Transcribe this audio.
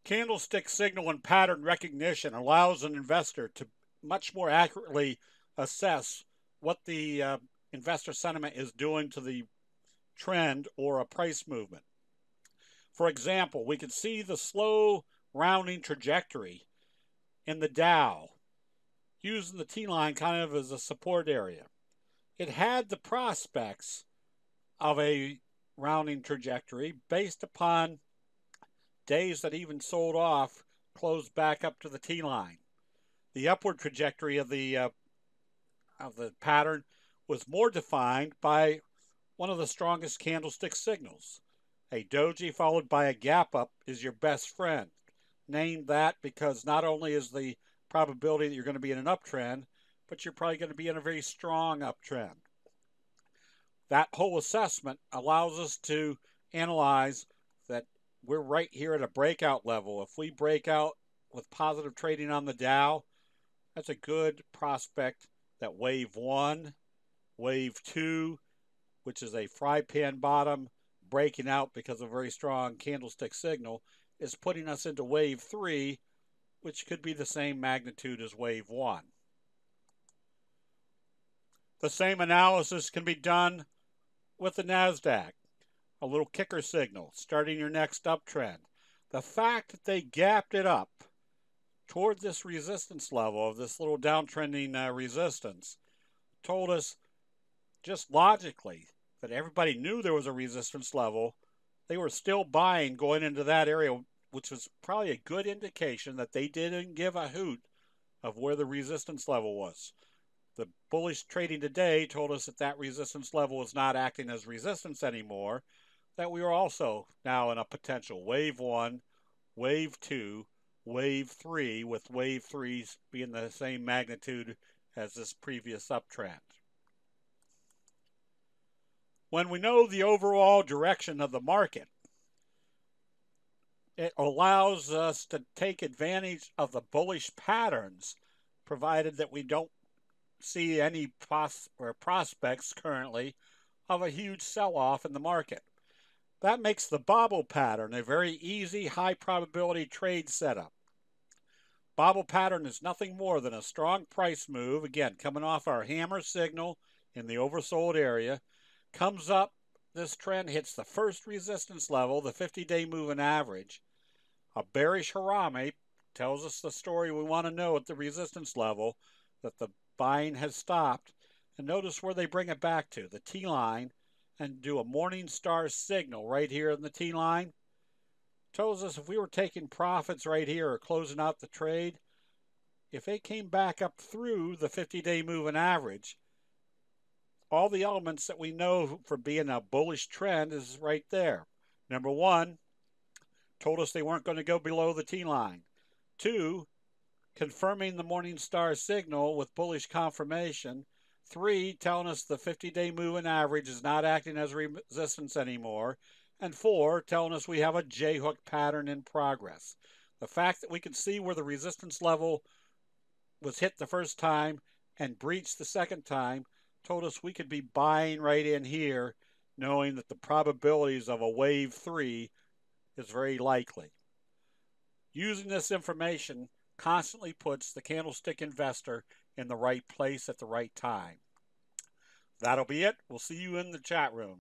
Candlestick signal and pattern recognition allows an investor to much more accurately assess what the investor sentiment is doing to the trend or a price movement. For example, we can see the slow rounding trajectory in the Dow using the T-line kind of as a support area. It had the prospects of a rounding trajectory based upon days that even sold off closed back up to the T-line. The upward trajectory of the pattern was more defined by one of the strongest candlestick signals. A doji followed by a gap up is your best friend. Named that because not only is the probability that you're going to be in an uptrend, but you're probably going to be in a very strong uptrend. That whole assessment allows us to analyze that we're right here at a breakout level. If we break out with positive trading on the Dow, that's a good prospect that wave 1, wave 2, which is a fry pan bottom breaking out because of a very strong candlestick signal, is putting us into wave 3, which could be the same magnitude as wave 1. The same analysis can be done with the NASDAQ. A little kicker signal starting your next uptrend. The fact that they gapped it up toward this resistance level of this little downtrending resistance told us just logically that everybody knew there was a resistance level. They were still buying going into that area, which was probably a good indication that they didn't give a hoot of where the resistance level was. The bullish trading today told us that that resistance level was not acting as resistance anymore, that we were also now in a potential wave 1, wave 2, wave 3, with wave 3s being the same magnitude as this previous uptrend. When we know the overall direction of the market, it allows us to take advantage of the bullish patterns, provided that we don't see any prospects currently of a huge sell-off in the market. That makes the bobble pattern a very easy, high probability trade setup. Bobble pattern is nothing more than a strong price move, again, coming off our hammer signal in the oversold area, comes up, this trend hits the first resistance level, the 50-day moving average. A bearish harame tells us the story we want to know at the resistance level, that the buying has stopped. And notice where they bring it back to, the T-line, and do a morning star signal right here in the T-line. Tells us if we were taking profits right here or closing out the trade, if they came back up through the 50-day moving average, all the elements that we know for being a bullish trend is right there. Number 1, told us they weren't going to go below the T-line. 2, confirming the morning star signal with bullish confirmation. 3, telling us the 50-day moving average is not acting as resistance anymore. And 4, telling us we have a J-hook pattern in progress. The fact that we could see where the resistance level was hit the first time and breached the second time told us we could be buying right in here, knowing that the probabilities of a wave 3 is very likely. Using this information constantly puts the candlestick investor in the right place at the right time. That'll be it. We'll see you in the chat room.